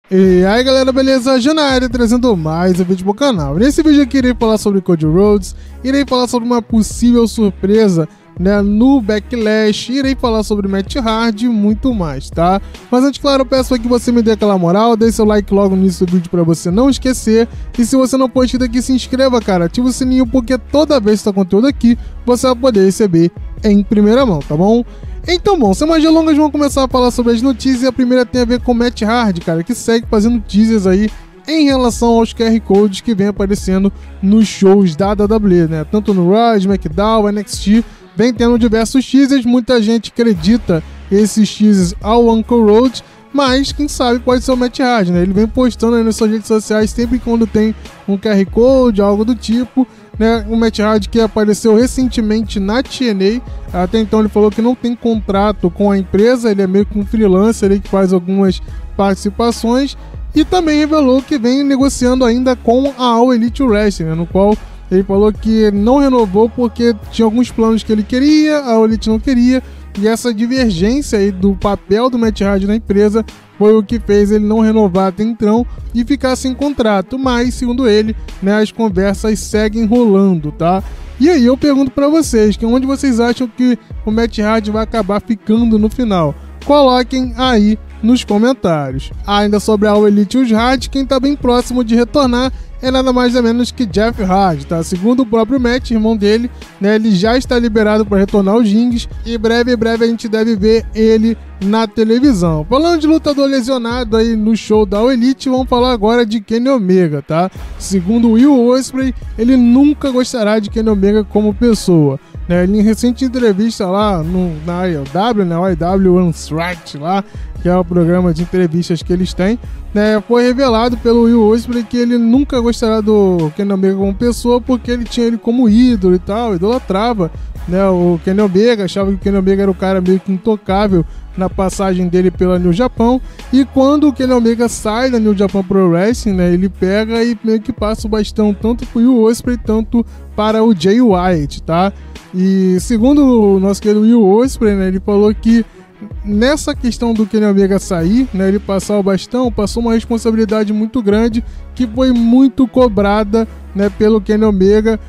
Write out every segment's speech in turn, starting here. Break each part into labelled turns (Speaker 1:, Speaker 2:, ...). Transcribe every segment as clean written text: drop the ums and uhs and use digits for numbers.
Speaker 1: E aí galera, beleza? Já na área trazendo mais um vídeo pro canal. Nesse vídeo aqui irei falar sobre Cody Rhodes, irei falar sobre uma possível surpresa, né, no Backlash, irei falar sobre Matt Hardy e muito mais, tá? Mas antes, claro, eu peço aqui que você me dê aquela moral, deixe seu like logo no início do vídeo pra você não esquecer. E se você não for inscrito aqui, se inscreva, cara, ativa o sininho, porque toda vez que está conteúdo aqui, você vai poder receber em primeira mão, tá bom? Então, bom, sem mais delongas, vamos começar a falar sobre as notícias. E a primeira tem a ver com o Matt Hardy, cara, que segue fazendo teasers aí em relação aos QR Codes que vem aparecendo nos shows da WWE, né? Tanto no Raw, SmackDown, NXT, vem tendo diversos teasers. Muita gente acredita esses teasers ao Uncle Road, mas quem sabe pode ser o Matt Hardy, né? Ele vem postando aí nas suas redes sociais sempre quando tem um QR Code, algo do tipo, né? O Matt Hardy, que apareceu recentemente na TNA, até então ele falou que não tem contrato com a empresa, ele é meio que um freelancer aí que faz algumas participações, e também revelou que vem negociando ainda com a All Elite Wrestling, né? No qual ele falou que não renovou porque tinha alguns planos que ele queria, a All Elite não queria, e essa divergência aí do papel do Matt Hardy na empresa foi o que fez ele não renovar até então e ficar sem contrato. Mas, segundo ele, né, as conversas seguem rolando, tá? E aí eu pergunto pra vocês, que onde vocês acham que o Matt Hardy vai acabar ficando no final? Coloquem aí nos comentários. Ainda sobre a All Elite e os Hardy, quem tá bem próximo de retornar é nada mais ou menos que Jeff Hardy, tá? Segundo o próprio Matt, irmão dele, né, ele já está liberado para retornar aos rings e breve a gente deve ver ele na televisão. Falando de lutador lesionado aí no show da All Elite, vamos falar agora de Kenny Omega, tá? Segundo Will Ospreay, ele nunca gostará de Kenny Omega como pessoa, né? Ele, em recente entrevista lá na IW, né, o IW Unstriked lá, que é o programa de entrevistas que eles têm, né, foi revelado pelo Will Ospreay que ele nunca gostará do Kenny Omega como pessoa, porque ele tinha ele como ídolo e tal, idolatrava, né, o Kenny Omega, achava que o Kenny Omega era o cara meio que intocável na passagem dele pela New Japan, e quando o Kenny Omega sai da New Japan Pro Wrestling, né, ele pega e meio que passa o bastão tanto pro Will Ospreay, tanto para o Jay White, tá? E segundo o nosso querido Will Ospreay, né, ele falou que nessa questão do Kenny Omega sair, né, ele passar o bastão, passou uma responsabilidade muito grande que foi muito cobrada, né, pelo Kenny Omega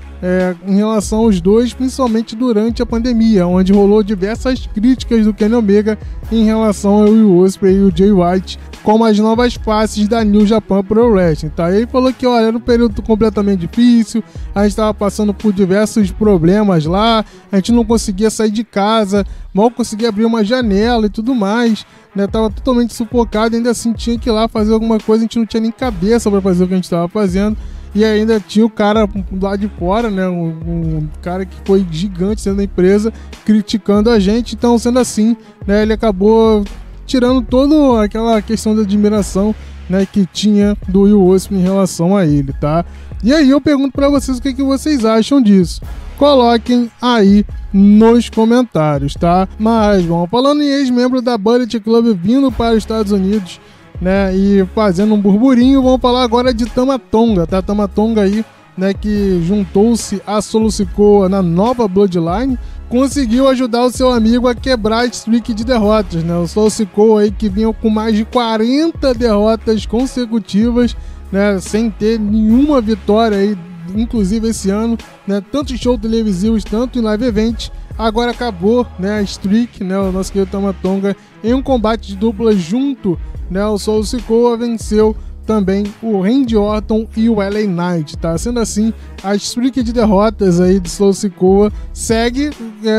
Speaker 1: em relação aos dois, principalmente durante a pandemia, onde rolou diversas críticas do Kenny Omega em relação ao Will Ospreay e o Jay White como as novas faces da New Japan Pro Wrestling, tá? Ele falou que, olha, era um período completamente difícil, a gente estava passando por diversos problemas lá, a gente não conseguia sair de casa, mal conseguia abrir uma janela e tudo mais, né? Tava totalmente sufocado, ainda assim tinha que ir lá fazer alguma coisa, a gente não tinha nem cabeça para fazer o que a gente estava fazendo. E ainda tinha o cara lá de fora, né, um cara que foi gigante sendo da empresa, criticando a gente. Então, sendo assim, né, ele acabou tirando toda aquela questão da admiração, né, que tinha do Will Ospreay em relação a ele, tá? E aí eu pergunto pra vocês o que vocês acham disso. Coloquem aí nos comentários, tá? Mas, bom, falando em ex-membro da Bullet Club vindo para os Estados Unidos, né, e fazendo um burburinho, vamos falar agora de Tama Tonga, tá? Tama Tonga aí, né, que juntou-se a Solo Sikoa na nova Bloodline, conseguiu ajudar o seu amigo a quebrar a streak de derrotas, né? O Solo Sikoa aí que vinha com mais de 40 derrotas consecutivas, né, sem ter nenhuma vitória aí, inclusive esse ano, né, tanto em shows televisivos, tanto em live event. Agora acabou, né, a streak, né, o nosso querido Tama Tonga em um combate de dupla junto, né, o Solo Sikoa venceu também o Randy Orton e o LA Knight, tá? Sendo assim, a streak de derrotas aí de Solo Sikoa segue,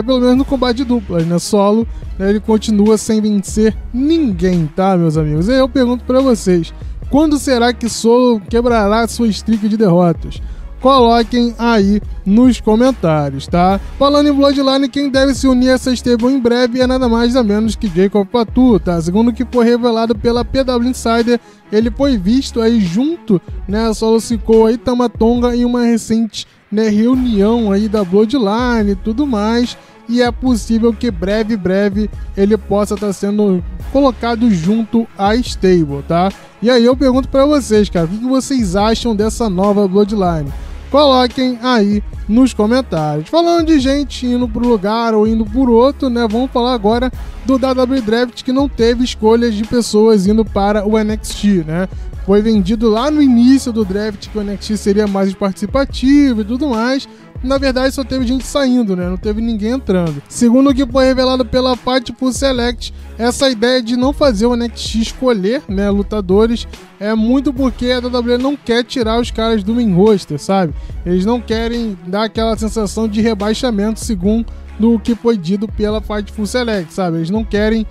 Speaker 1: pelo menos no combate de duplas, né? Solo, né, ele continua sem vencer ninguém, tá, meus amigos? E aí eu pergunto pra vocês, quando será que Solo quebrará sua streak de derrotas? Coloquem aí nos comentários, tá? Falando em Bloodline, quem deve se unir a essa stable em breve é nada mais nada menos que Jacob Fatu, tá? Segundo o que foi revelado pela PW Insider, ele foi visto aí junto, né, Solo Sikoa e Tama Tonga em uma recente, né, reunião aí da Bloodline e tudo mais, e é possível que breve ele possa estar sendo colocado junto à stable, tá? E aí eu pergunto pra vocês, cara, o que vocês acham dessa nova Bloodline? Coloquem aí nos comentários. Falando de gente indo para um lugar ou indo por outro, né? Vamos falar agora do WWE Draft, que não teve escolhas de pessoas indo para o NXT, né? Foi vendido lá no início do draft que o NXT seria mais participativo e tudo mais. Na verdade, só teve gente saindo, né? Não teve ninguém entrando. Segundo o que foi revelado pela Fightful Select, essa ideia de não fazer o NXT escolher, né, lutadores, é muito porque a WWE não quer tirar os caras do main roster, sabe? Eles não querem dar aquela sensação de rebaixamento, segundo do que foi dito pela Fightful Select, sabe? Eles não querem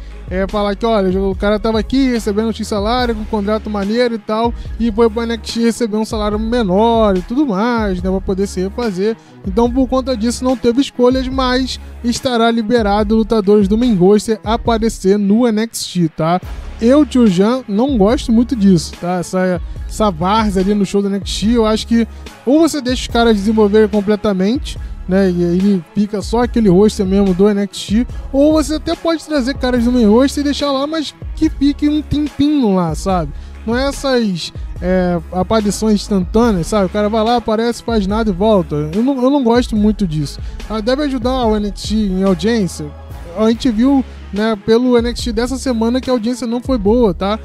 Speaker 1: falar que, olha, o cara tava aqui recebendo X salário, com um contrato maneiro e tal, e foi pro NXT receber um salário menor e tudo mais, né, pra poder se refazer. Então, por conta disso, não teve escolhas, mas estará liberado lutadores do main roster aparecer no NXT, tá? Eu, Tio Jean, não gosto muito disso, tá? Essa várzea ali no show do NXT, eu acho que ou você deixa os caras desenvolverem completamente, né, e ele fica só aquele roster mesmo do NXT, ou você até pode trazer caras do main roster e deixar lá, mas que fique um tempinho lá, sabe? Não é essas aparições instantâneas, sabe? O cara vai lá, aparece, faz nada e volta. Eu não gosto muito disso. Deve ajudar o NXT em audiência. A gente viu, né, pelo NXT dessa semana que a audiência não foi boa, tá?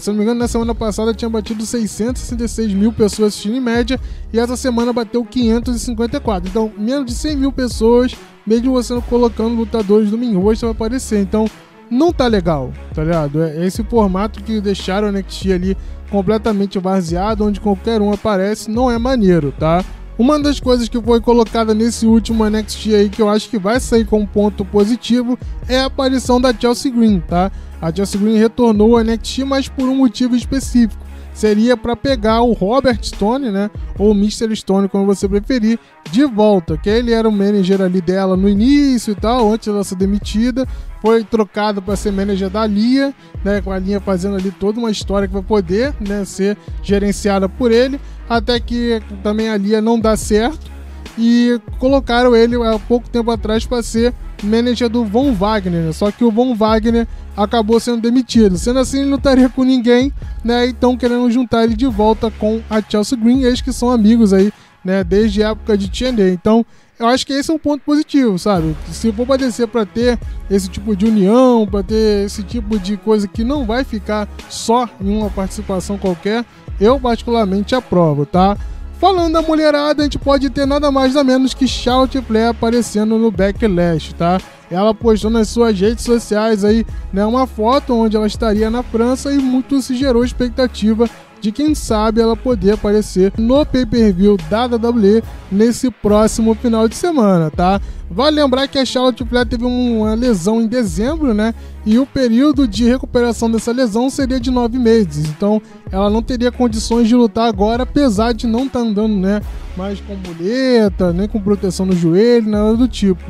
Speaker 1: Se eu não me engano, na semana passada tinha batido 666 mil pessoas assistindo em média, e essa semana bateu 554. Então, menos de 100 mil pessoas, mesmo você colocando lutadores do main roster, vai aparecer. Então, não tá legal, tá ligado? É esse formato que deixaram o NXT ali completamente vaziado, onde qualquer um aparece, não é maneiro, tá? Uma das coisas que foi colocada nesse último NXT aí, que eu acho que vai sair com um ponto positivo, é a aparição da Chelsea Green, tá? A Chelsea Green retornou ao NXT, mas por um motivo específico. Seria para pegar o Robert Stone, né? Ou Mr. Stone, como você preferir, de volta. Que ele era o manager ali dela no início e tal, antes dela ser demitida. Foi trocado para ser manager da Lia, né? Com a Lia fazendo ali toda uma história que vai poder, né, ser gerenciada por ele. Até que também a Lia não dá certo. E colocaram ele há pouco tempo atrás para ser manager do Von Wagner, né? Só que o Von Wagner acabou sendo demitido. Sendo assim, ele não estaria com ninguém, né? E estão querendo juntar ele de volta com a Chelsea Green, eles que são amigos aí, né, desde a época de TNA. Então, eu acho que esse é um ponto positivo, sabe? Se for para descer para ter esse tipo de união, para ter esse tipo de coisa que não vai ficar só em uma participação qualquer, eu particularmente aprovo, tá? Falando da mulherada, a gente pode ter nada mais nada menos que Charlotte Flair aparecendo no Backlash, tá? Ela postou nas suas redes sociais aí, né, uma foto onde ela estaria na França, e muito se gerou expectativa de quem sabe ela poder aparecer no pay-per-view da WWE nesse próximo final de semana, tá? Vale lembrar que a Charlotte Flair teve uma lesão em dezembro, né? E o período de recuperação dessa lesão seria de 9 meses. Então, ela não teria condições de lutar agora, apesar de não estar andando, né, mais com muleta, nem com proteção no joelho, nada do tipo.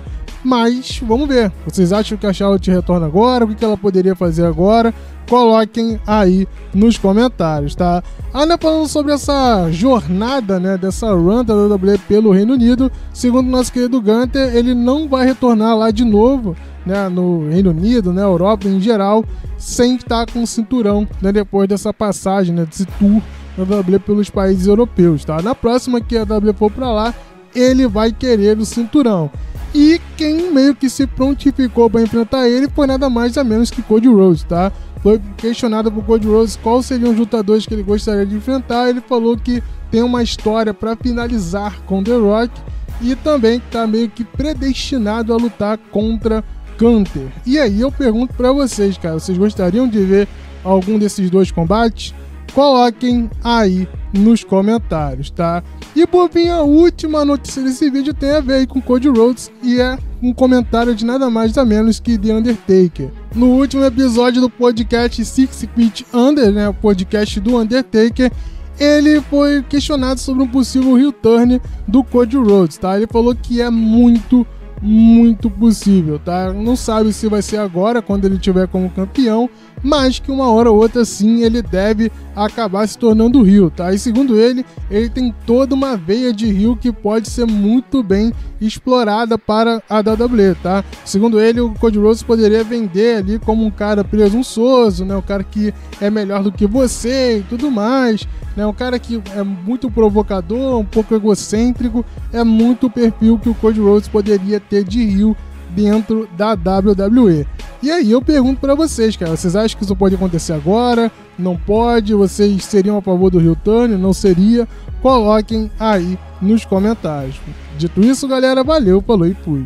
Speaker 1: Mas, vamos ver. Vocês acham que a Charlotte retorna agora? O que ela poderia fazer agora? Coloquem aí nos comentários, tá? Ainda falando sobre essa jornada, né, dessa run da WWE pelo Reino Unido, segundo nosso querido Gunter, ele não vai retornar lá de novo, né, no Reino Unido, na Europa em geral, sem estar com o cinturão, né, depois dessa passagem, né, desse tour da WWE pelos países europeus, tá? Na próxima que a WWE for pra lá, ele vai querer o cinturão. E quem meio que se prontificou para enfrentar ele foi nada mais nada menos que Cody Rhodes, tá? Foi questionado por Cody Rhodes quais seriam os lutadores que ele gostaria de enfrentar. Ele falou que tem uma história para finalizar com The Rock e também está meio que predestinado a lutar contra Gunter. E aí eu pergunto para vocês, cara, vocês gostariam de ver algum desses dois combates? Coloquem aí nos comentários, tá? E por fim, a última notícia desse vídeo tem a ver aí com Cody Rhodes, e é um comentário de nada mais nada menos que The Undertaker. No último episódio do podcast 6 Feet Under, né, o podcast do Undertaker, ele foi questionado sobre um possível heel turn do Cody Rhodes, tá? Ele falou que é muito possível, tá? Não sabe se vai ser agora, quando ele tiver como campeão, mas que uma hora ou outra sim ele deve acabar se tornando heel, tá? E segundo ele tem toda uma veia de heel que pode ser muito bem explorada para a WWE, tá? Segundo ele, o Cody Rhodes poderia vender ali como um cara presunçoso, né? Um cara que é melhor do que você e tudo mais, né? Um cara que é muito provocador, um pouco egocêntrico, é muito o perfil que o Cody Rhodes poderia ter de heel dentro da WWE. E aí eu pergunto pra vocês, cara, vocês acham que isso pode acontecer agora? Não pode? Vocês seriam a favor do heel turn? Não seria? Coloquem aí nos comentários. Dito isso, galera, valeu, falou e fui.